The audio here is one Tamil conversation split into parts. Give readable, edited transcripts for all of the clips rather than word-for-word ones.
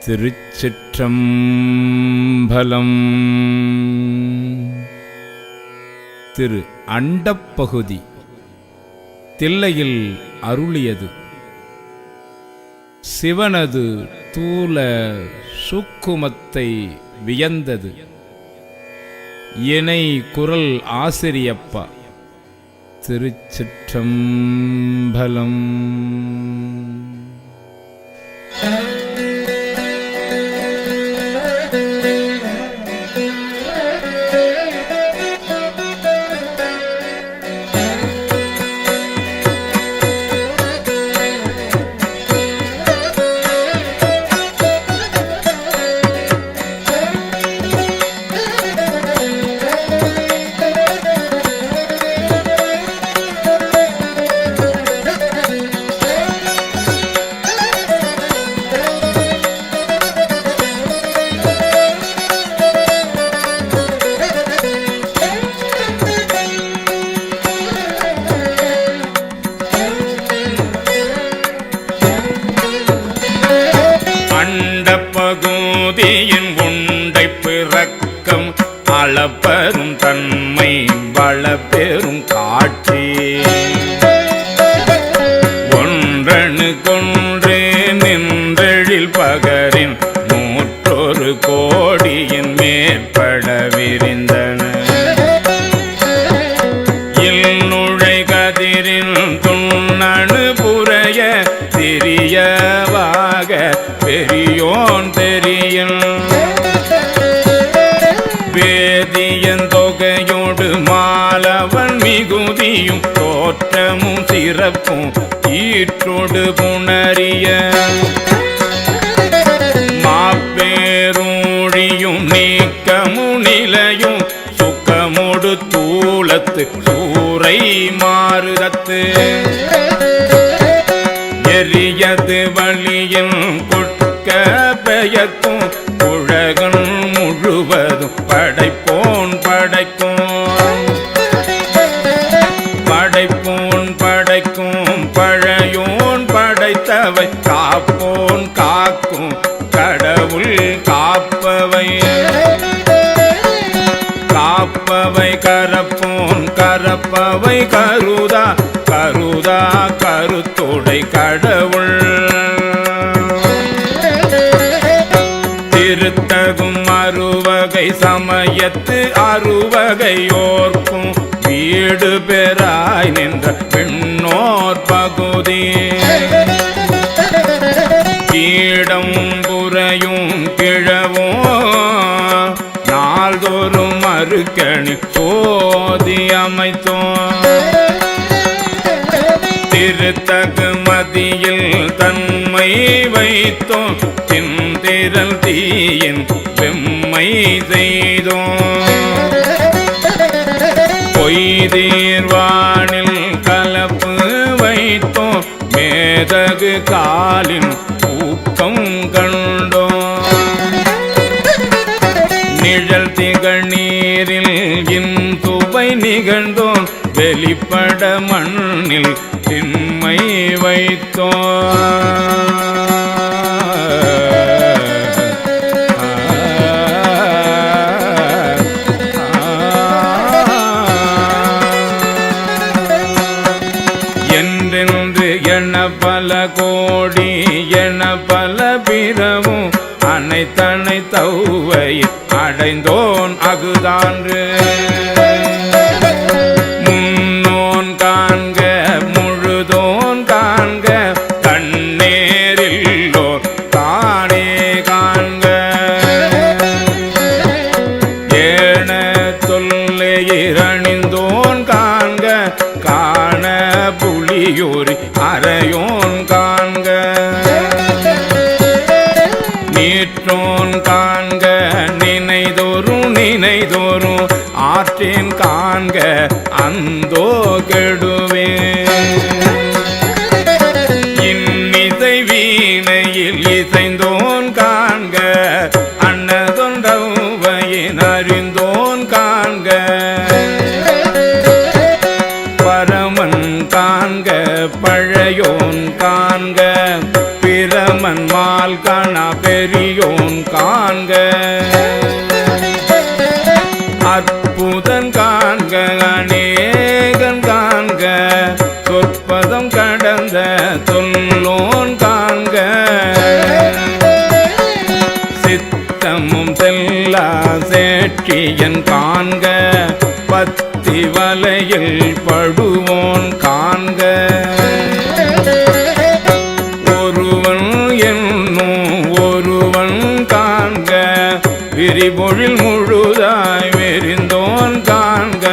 திருச்சிற்றம்பலம். திரு அண்டப்பகுதி தில்லையில் அருளியது. சிவனது தூல சுக்குமத்தை வியந்தது. இணை குரல் ஆசிரியப்பா. திருச்சிற்றம்பலம். பகுதியின் உண்டை பிறக்கம் அளப்பெரும் தன்மை வளப்பெரும் காட்சி ஒன்றணு கொன்று நின்றெழில் பகரின் 100 கோடியின் மேற்பட விரிந்தன. இல்நுழை கதிரின் துண்ணணு புரைய திரியவாக பெரியோன் தெரியும் வேதியன் தொகையோடு மாலவன் மிகுதியும் தோற்றமும் சிறப்பும் ஈற்றோடு புணரிய மாப்பேரூழியும் நீக்கமும் நிலையும் சுக்கமோடு தூளத்து சூறை மாறுதத்து எரியது வழியின் கொட்க பெயக்கும் உலகம் முழுவதும் படைப்போன் படைக்கும் படைப்போன் படைக்கும் பழையோன் படைத்தவை காப்போன் காக்கும் கடவுள் காப்பவை காப்பவை கரப்போன் கரப்பவை கருதா கருதா கருத்தோடை கடவுள் திருத்தகும் அறுவகை சமயத்து அறுவகையோர்க்கும் வீடு பெறாய் நின்ற பெண்ணோர் பகுதி கீடம் புறையும் கிழவோ நாள்தோறும் மறுக்கணி சோதி அமைத்தோம் திருத்தகு மதியில் தன்மை வைத்தோம் திந்திரல் தீயின் வெம்மை செய்தோம் பொய்தீர்வானில் கலப்பு வைத்தோம் மேதகு காலின் ஊக்கம் கண்டோம் நிழல் திகழ் நீரில் இன்துவை நிகழ்ந்தோம் வெளிப்பட மண்ணில் திண்மை வைத்தோம் என்றென்று என பல கோடி என பல பிறவும் அனைத்தனை தௌவை அடைந்தோன் அகுதான்று முன்னோன் காண்க முழுதோன் காண்க கண்ணேரில்லோர் காணே காண்க ஏன தொல்லையிரணிந்தோன் காண்க காண புலியூரி அறையோன் காண்க நீற்றோன் காண்க நினைதோறும் நினைதோறும் ஆற்றேன் காண்க அந்தோ கெடுவே இன்னிசை வீணையில் இசைந்தோன் காண்க அன்னதொண்டவையின் அறிந்தோன் காண்க பரமன் காண்க பழையோன் காண்க பிரமன் மால் காண பெரு பெரியோன் காண்க அற்புதன் காண்க அநேகன் காண்க சொற்பதம் கடந்த சொல்லோன் காண்க சித்தமும் செல்லா சேற்றியன் காண்க பத்தி வலையில் படுவோன் காண்க ஒருவன் என்னும் ஒருவன் காண்க விரிபொழில் முழுதாய் வெறிந்தோன் காண்க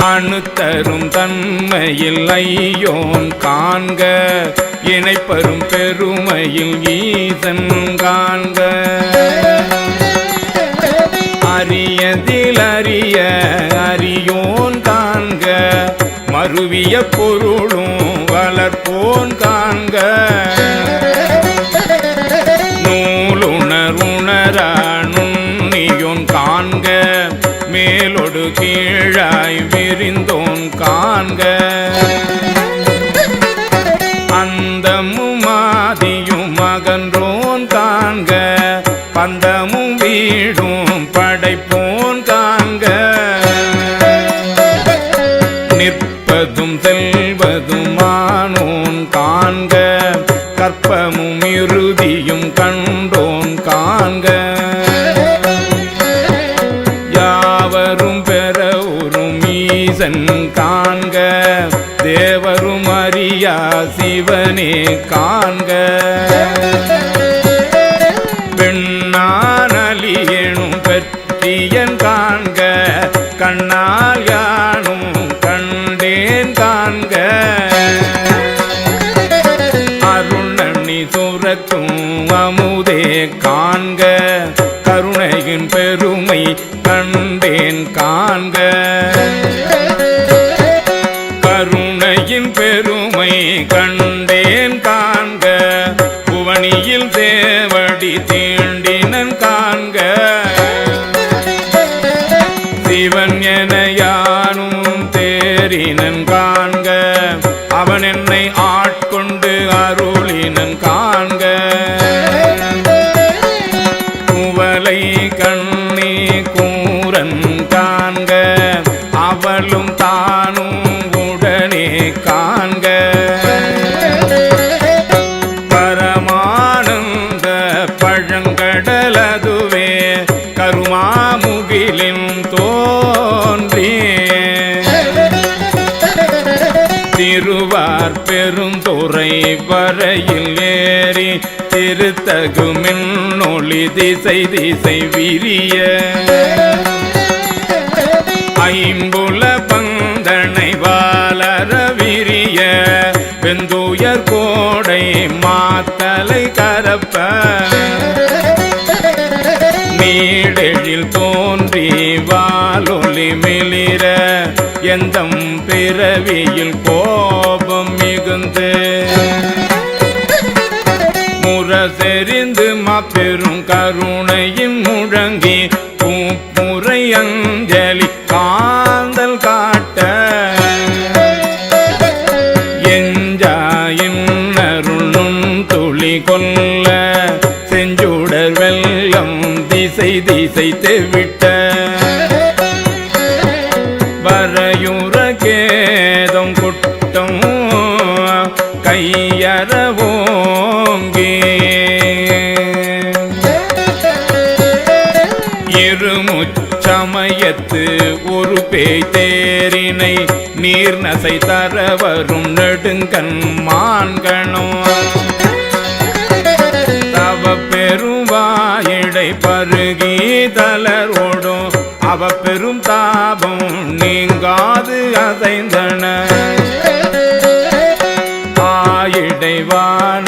அணுத்தரும் தன்மையில் ஐயோன் காண்க இணைப்பரும் பெருமையில் ஈசன் காண்க அரியதில் அறிய அரியோன் காண்க மருவிய பொருளும் வளர்ப்போன் காண்க நூலுணருணரா நுண்ணியோன் காண்க மேலொடு கீழாய் விரிந்தோன் காண்க அந்தமும் ஆதியும் அகன்றோன் காண்க பந்தமும் வீடும் படைப்போன் காண்க நிற்பதும் செல்வதும் ஆனோன் காண்க கற்பமும் இறுதியும் கண்டோன் காண்க யாவரும் பெறவுறும் ஈசன் காண்க தேவரும் அறியா சிவனே காண்க பெண்ணானலியனும் பெற்றியன் காண்க கண்ணால் யானும் கண்டேன் காண்க அருணனி சுரக்கும் அமுதே காண்க கருணையின் பெருமை கண்டேன் காண்க கருணையின் பெருமை கண்டேன் காண்க புவனியில் தேவடி தீண்டினன் காண்க சிவன் என யானும் தேரினன் காண்க அவன் என்னை ஆட்கொண்டு அருளினன் காண்க குவலை கண்ணி கூரன் காண்க அவளும் தானும் உடனே காண்க பரமானந்த பழங்கடலதுவே கருமாமுகிலின் தோன்றி திருவார் பெருந்துறை வரையில் ஏறி திருத்தகு மின்னொளி திசை திசை விரிய ஐம்புல பந்தனை வாளர விரிய வெந்துயர் கோடை மாத்தலை கரப்ப நீடெழில் தோன்றி வாலொலி மிளிர எந்தம் பிறவியில் கோபம் மிகுந்து முரசெறிந்து மாபெரும் கருணையின் முழங்கி பூப்புரை அஞ்சலி காந்தல் காட்ட எஞ்சாயின் அருளும் துளி கொல்ல செஞ்சுடர் வெள்ளம் திசை திசை தெவிட்ட வரையுற கேதம் குட்டம் கையறவோங்கி இருமுச்சமயத்து ஒரு பேய் தேரினை நீர் நசை தர வரும் நெடுங்கண் மான்கணோ தவ பெருவாயிடை பருகி தளரோடும் அவ பெரும் தாபம் நீங்காது அசைந்தன ஆயிடைவான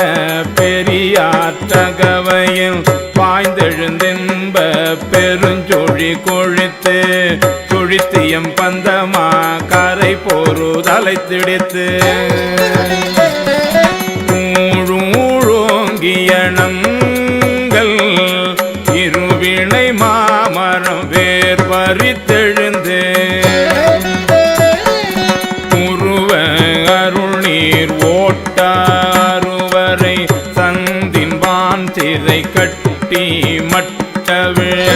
பெரியாற்றகவையில் பாய்ந்தெழுந்தென்ப பெருஞ்சொழி கொழித்து சுழித்தியம் பந்தமா கரை போரு தலை திடித்து ஊழோங்கியணங்கள் இருவினை மாமரம் வேர் பறித்தெழுந்து உருவ அருள்நீர் ஓட்டாருவரை சங்க சிறை கட்டி மட்டவிழ